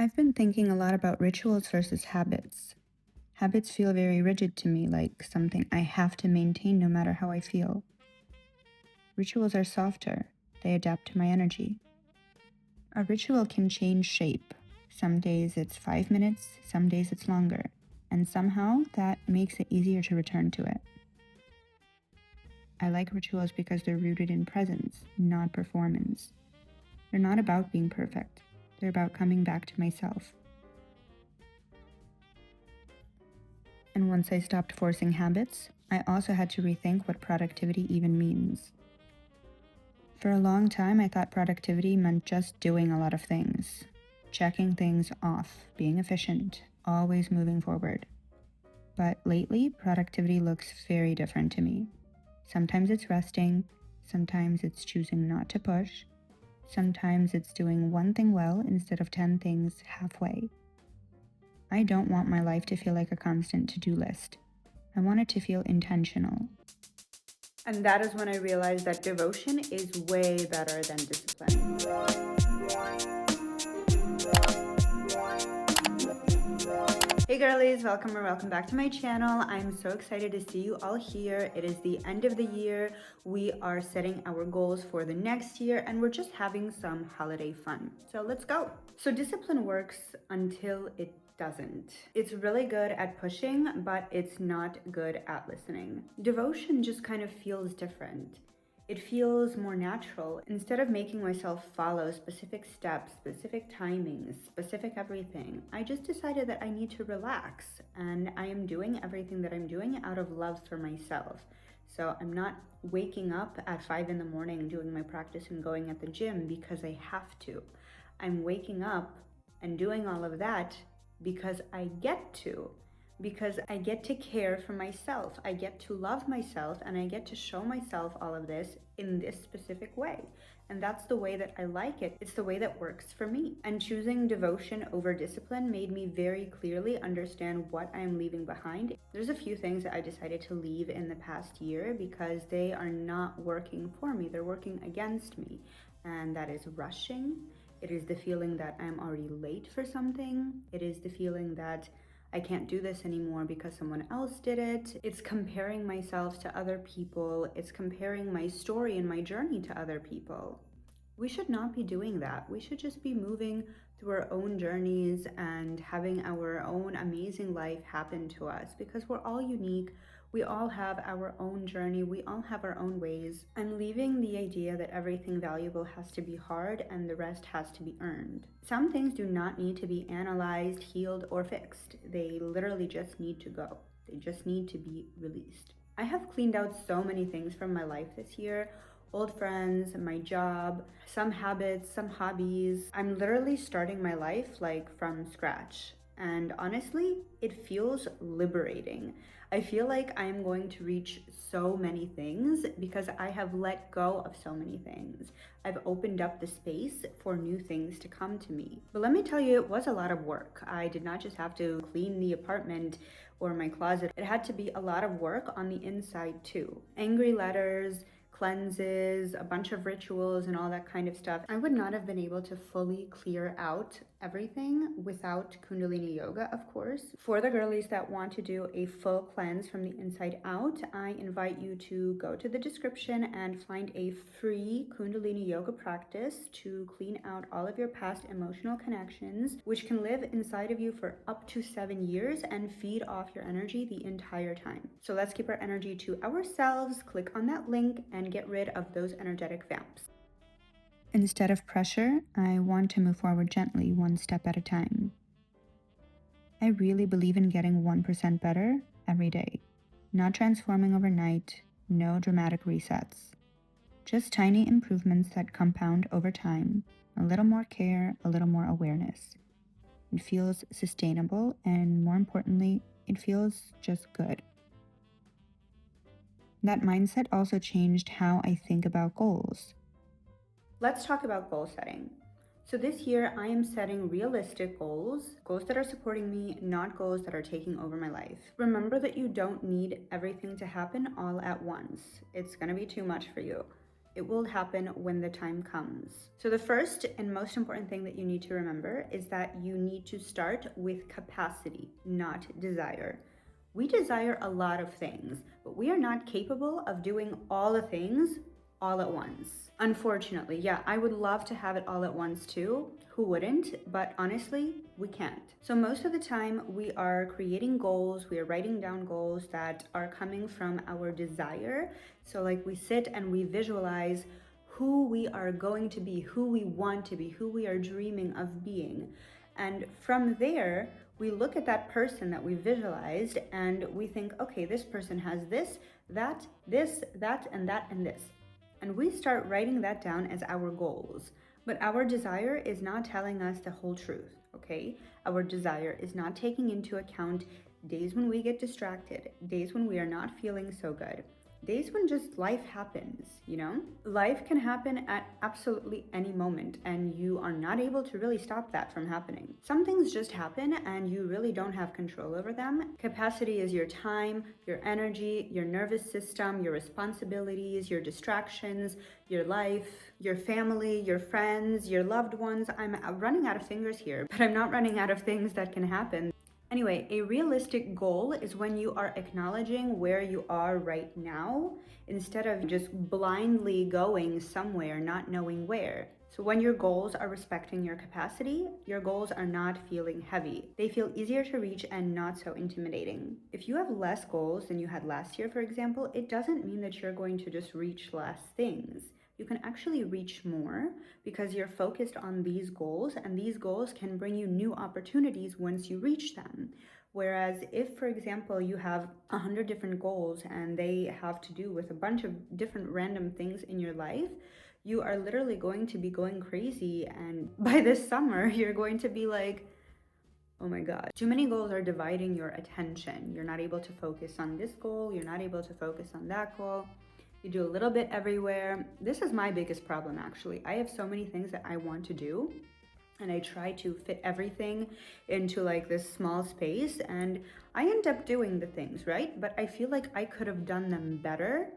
I've been thinking a lot about rituals versus habits. Habits feel very rigid to me, like something I have to maintain no matter how I feel. Rituals are softer, they adapt to my energy. A ritual can change shape. Some days it's 5 minutes, some days it's longer, and somehow that makes it easier to return to it. I like rituals because they're rooted in presence, not performance. They're not about being perfect, they're about coming back to myself. And once I stopped forcing habits, I also had to rethink what productivity even means. For a long time, I thought productivity meant just doing a lot of things, checking things off, being efficient, always moving forward. But lately, productivity looks very different to me. Sometimes it's resting, sometimes it's choosing not to push, sometimes it's doing one thing well instead of 10 things halfway. I don't want my life to feel like a constant to-do list. I want it to feel intentional. And that is when I realized that devotion is way better than discipline. Hey girlies, welcome back to my channel. I'm so excited to see you all here. It is the end of the year. We are setting our goals for the next year and we're just having some holiday fun. So let's go. So discipline works until it doesn't. It's really good at pushing, but it's not good at listening. Devotion just kind of feels different. It feels more natural. Instead of making myself follow specific steps, specific timings, specific everything, I just decided that I need to relax, and I am doing everything that I'm doing out of love for myself. So I'm not waking up at 5 in the morning doing my practice and going at the gym because I have to. I'm waking up and doing all of that because I get to. Because I get to care for myself, I get to love myself, and I get to show myself all of this in this specific way. And that's the way that I like it. It's the way that works for me. And choosing devotion over discipline made me very clearly understand what I'm leaving behind. There's a few things that I decided to leave in the past year because they are not working for me. They're working against me. And that is rushing. It is the feeling that I'm already late for something. It is the feeling that I can't do this anymore because someone else did it. It's comparing myself to other people. It's comparing my story and my journey to other people. We should not be doing that. We should just be moving through our own journeys and having our own amazing life happen to us because we're all unique. We all have our own journey. We all have our own ways. I'm leaving the idea that everything valuable has to be hard and the rest has to be earned. Some things do not need to be analyzed, healed, or fixed. They literally just need to go. They just need to be released. I have cleaned out so many things from my life this year. Old friends, my job, some habits, some hobbies. I'm literally starting my life like from scratch. And honestly, it feels liberating. I feel like I am going to reach so many things because I have let go of so many things. I've opened up the space for new things to come to me. But let me tell you, it was a lot of work. I did not just have to clean the apartment or my closet. It had to be a lot of work on the inside too. Angry letters, cleanses, a bunch of rituals and all that kind of stuff. I would not have been able to fully clear out everything without Kundalini Yoga, of course. For the girlies that want to do a full cleanse from the inside out, I invite you to go to the description and find a free Kundalini Yoga practice to clean out all of your past emotional connections, which can live inside of you for up to 7 years and feed off your energy the entire time. So let's keep our energy to ourselves. Click on that link and get rid of those energetic vamps. Instead of pressure, I want to move forward gently, one step at a time. I really believe in getting 1% better every day. Not transforming overnight, no dramatic resets. Just tiny improvements that compound over time, a little more care, a little more awareness. It feels sustainable, and more importantly, it feels just good. That mindset also changed how I think about goals. Let's talk about goal setting. So this year, I am setting realistic goals, goals that are supporting me, not goals that are taking over my life. Remember that you don't need everything to happen all at once. It's gonna be too much for you. It will happen when the time comes. So the first and most important thing that you need to remember is that you need to start with capacity, not desire. We desire a lot of things, but we are not capable of doing all the things all at once. Unfortunately, yeah, I would love to have it all at once too. Who wouldn't? But honestly, we can't. So most of the time we are creating goals, we are writing down goals that are coming from our desire. So like we sit and we visualize who we are going to be, who we want to be, who we are dreaming of being. And from there, we look at that person that we visualized and we think, okay, this person has this, that, and that, and this. And we start writing that down as our goals. But our desire is not telling us the whole truth, okay? Our desire is not taking into account days when we get distracted, days when we are not feeling so good, days when just life happens, you know? Life can happen at absolutely any moment, and you are not able to really stop that from happening. Some things just happen and you really don't have control over them. Capacity is your time, your energy, your nervous system, your responsibilities, your distractions, your life, your family, your friends, your loved ones. I'm running out of fingers here, but I'm not running out of things that can happen. Anyway, a realistic goal is when you are acknowledging where you are right now instead of just blindly going somewhere, not knowing where. So when your goals are respecting your capacity, your goals are not feeling heavy. They feel easier to reach and not so intimidating. If you have less goals than you had last year, for example, it doesn't mean that you're going to just reach less things. You can actually reach more because you're focused on these goals, and these goals can bring you new opportunities once you reach them. Whereas if, for example, you have 100 different goals and they have to do with a bunch of different random things in your life, you are literally going to be going crazy, and by this summer, you're going to be like, oh my God. Too many goals are dividing your attention. You're not able to focus on this goal, you're not able to focus on that goal. You do a little bit everywhere. This is my biggest problem, actually. I have so many things that I want to do, and I try to fit everything into like this small space, and I end up doing the things, right? But I feel like I could have done them better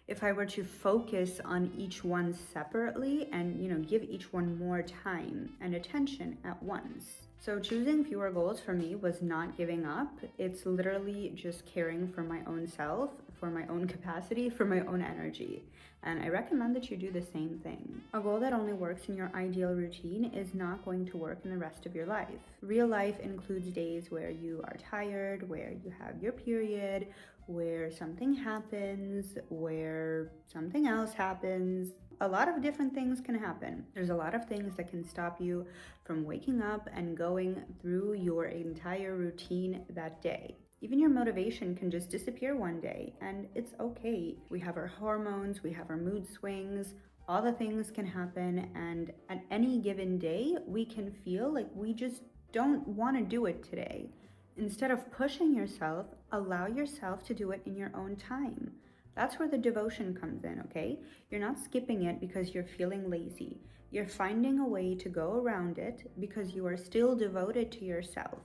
if I were to focus on each one separately and, give each one more time and attention at once. So choosing fewer goals for me was not giving up. It's literally just caring for my own self, for my own capacity, for my own energy. And I recommend that you do the same thing. A goal that only works in your ideal routine is not going to work in the rest of your life. Real life includes days where you are tired, where you have your period, where something happens, where something else happens. A lot of different things can happen. There's a lot of things that can stop you from waking up and going through your entire routine that day. Even your motivation can just disappear one day, and it's okay. We have our hormones, we have our mood swings, all the things can happen, and at any given day, we can feel like we just don't want to do it today. Instead of pushing yourself, allow yourself to do it in your own time. That's where the devotion comes in, okay? You're not skipping it because you're feeling lazy. You're finding a way to go around it because you are still devoted to yourself.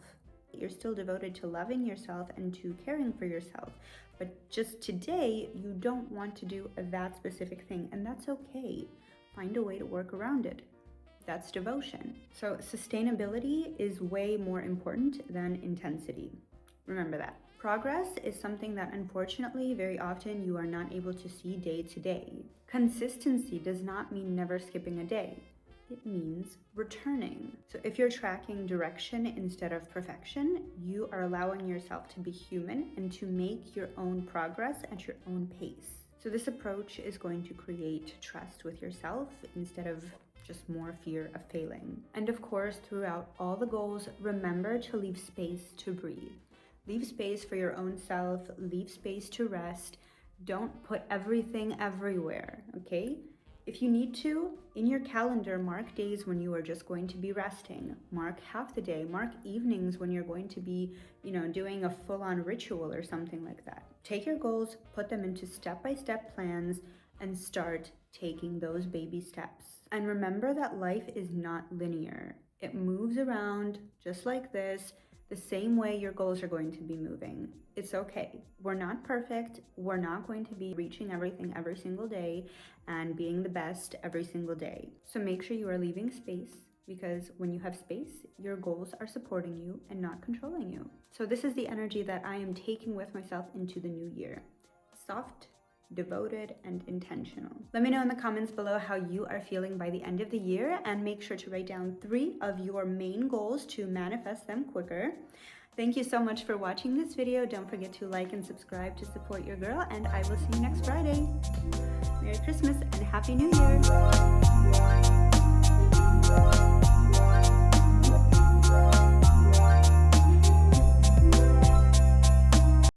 You're still devoted to loving yourself and to caring for yourself. But just today, you don't want to do that specific thing, and that's okay. Find a way to work around it. That's devotion. So sustainability is way more important than intensity. Remember that. Progress is something that unfortunately very often you are not able to see day to day. Consistency does not mean never skipping a day. It means returning. So if you're tracking direction instead of perfection, you are allowing yourself to be human and to make your own progress at your own pace. So this approach is going to create trust with yourself instead of just more fear of failing. And of course, throughout all the goals, remember to leave space to breathe. Leave space for your own self, leave space to rest. Don't put everything everywhere, okay? If you need to, in your calendar, mark days when you are just going to be resting. Mark half the day, mark evenings when you're going to be, doing a full-on ritual or something like that. Take your goals, put them into step-by-step plans, and start taking those baby steps. And remember that life is not linear. It moves around just like this. the same way your goals are going to be moving. It's okay. We're not perfect. We're not going to be reaching everything every single day and being the best every single day. So make sure you are leaving space, because when you have space, your goals are supporting you and not controlling you. So this is the energy that I am taking with myself into the new year. Soft, devoted, and intentional. Let me know in the comments below how you are feeling by the end of the year, and make sure to write down 3 of your main goals to manifest them quicker. Thank you so much for watching this video. Don't forget to like and subscribe to support your girl, and I will see you next Friday. Merry Christmas and Happy New Year!